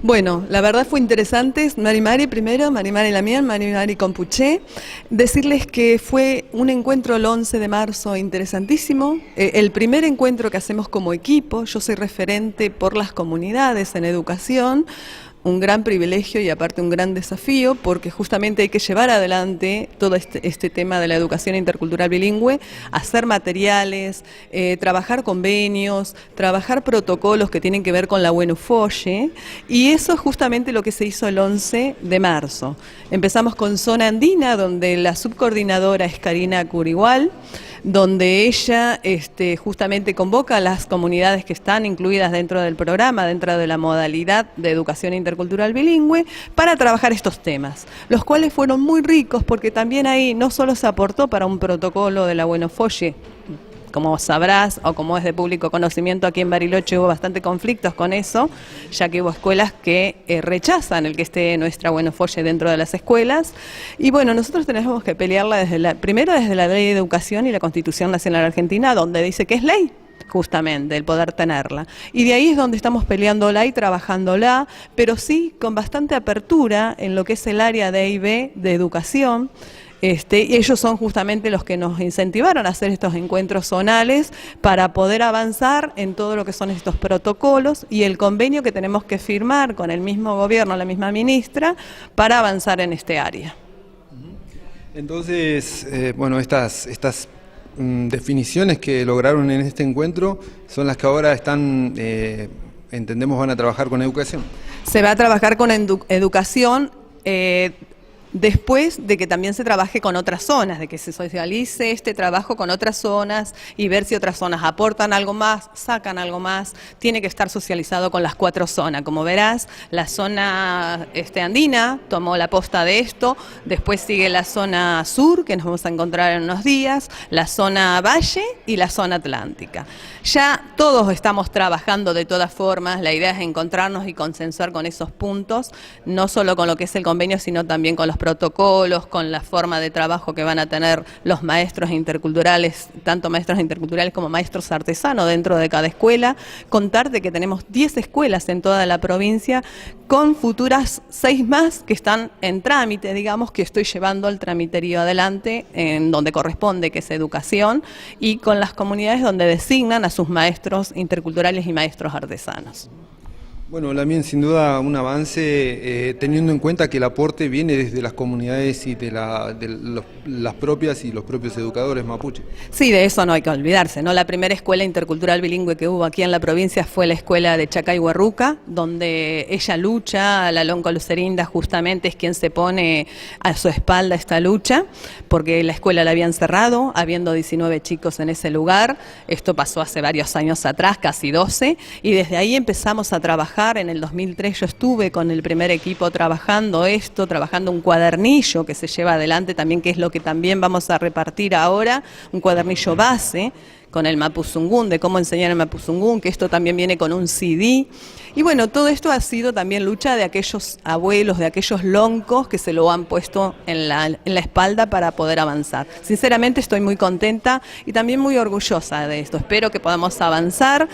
Bueno, la verdad fue interesante. Mari primero, Mari Lamián, Mari Compuché. Decirles que fue un encuentro el 11 de marzo interesantísimo. El primer encuentro que hacemos como equipo. Yo soy referente por las comunidades en educación. Un gran privilegio y aparte un gran desafío, porque justamente hay que llevar adelante todo este tema de la educación intercultural bilingüe, hacer materiales, trabajar convenios, trabajar protocolos que tienen que ver con la UNUFOYE, y eso es justamente lo que se hizo el 11 de marzo. Empezamos con Zona Andina, donde la subcoordinadora es Karina Curigual, donde ella justamente convoca a las comunidades que están incluidas dentro del programa, dentro de la modalidad de educación intercultural bilingüe, para trabajar estos temas, los cuales fueron muy ricos porque también ahí no solo se aportó para un protocolo de la UNUFOYE, como sabrás, o como es de público conocimiento, aquí en Bariloche hubo bastante conflictos con eso, ya que hubo escuelas que rechazan el que esté nuestra UNUFOYE dentro de las escuelas. Y bueno, nosotros tenemos que pelearla primero desde la Ley de Educación y la Constitución Nacional Argentina, donde dice que es ley, justamente, el poder tenerla. Y de ahí es donde estamos peleándola y trabajándola, pero sí con bastante apertura en lo que es el área de EIB, de educación. Y ellos son justamente los que nos incentivaron a hacer estos encuentros zonales para poder avanzar en todo lo que son estos protocolos y el convenio que tenemos que firmar con el mismo gobierno, la misma ministra, para avanzar en este área. Entonces, bueno, estas definiciones que lograron en este encuentro son las que ahora están, entendemos, van a trabajar con educación. Se va a trabajar con educación. Después de que también se trabaje con otras zonas, de que se socialice este trabajo con otras zonas y ver si otras zonas aportan algo más, sacan algo más, tiene que estar socializado con las 4 zonas. Como verás, la zona andina tomó la posta de esto, después sigue la zona sur, que nos vamos a encontrar en unos días, la zona valle y la zona atlántica. Ya todos estamos trabajando de todas formas, la idea es encontrarnos y consensuar con esos puntos, no solo con lo que es el convenio, sino también con los protocolos, con la forma de trabajo que van a tener los maestros interculturales, tanto maestros interculturales como maestros artesanos dentro de cada escuela. Contarte que tenemos 10 escuelas en toda la provincia, con futuras 6 más que están en trámite, digamos, que estoy llevando el tramiterio adelante, en donde corresponde, que es educación, y con las comunidades donde designan a sus maestros interculturales y maestros artesanos. Bueno, Lamián, sin duda un avance, teniendo en cuenta que el aporte viene desde las comunidades y de las propias y los propios educadores mapuche. Sí, de eso no hay que olvidarse, ¿no? La primera escuela intercultural bilingüe que hubo aquí en la provincia fue la escuela de Chacay-Huarruca, donde ella lucha, la Lonco Lucerinda justamente es quien se pone a su espalda esta lucha, porque la escuela la habían cerrado, habiendo 19 chicos en ese lugar. Esto pasó hace varios años atrás, casi 12, y desde ahí empezamos a trabajar. En el 2003 yo estuve con el primer equipo trabajando un cuadernillo que se lleva adelante también, que es lo que también vamos a repartir ahora, un cuadernillo base con el Mapuzungún, de cómo enseñar el Mapuzungún, que esto también viene con un CD. Y bueno, todo esto ha sido también lucha de aquellos abuelos, de aquellos loncos que se lo han puesto en la espalda para poder avanzar. Sinceramente estoy muy contenta y también muy orgullosa de esto. Espero que podamos avanzar.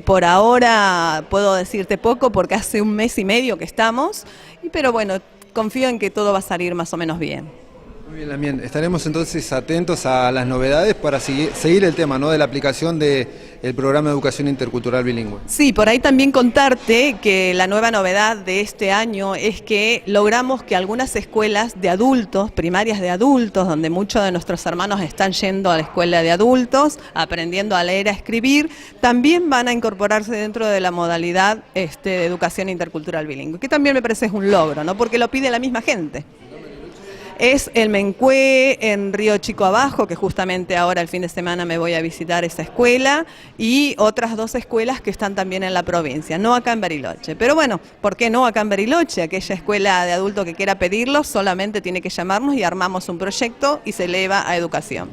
Por ahora puedo decirte poco porque hace 1 mes y medio que estamos, pero bueno, confío en que todo va a salir más o menos bien. Muy bien, Lamián. Estaremos entonces atentos a las novedades para seguir el tema, ¿no?, de la aplicación del programa de educación intercultural bilingüe. Sí, por ahí también contarte que la nueva novedad de este año es que logramos que algunas escuelas de adultos, primarias de adultos, donde muchos de nuestros hermanos están yendo a la escuela de adultos, aprendiendo a leer, a escribir, también van a incorporarse dentro de la modalidad de educación intercultural bilingüe, que también me parece es un logro, ¿no?, porque lo pide la misma gente. Es el Mencué, en Río Chico Abajo, que justamente ahora el fin de semana me voy a visitar esa escuela, y otras 2 escuelas que están también en la provincia, no acá en Bariloche. Pero bueno, ¿por qué no acá en Bariloche? Aquella escuela de adulto que quiera pedirlo solamente tiene que llamarnos y armamos un proyecto y se eleva a educación.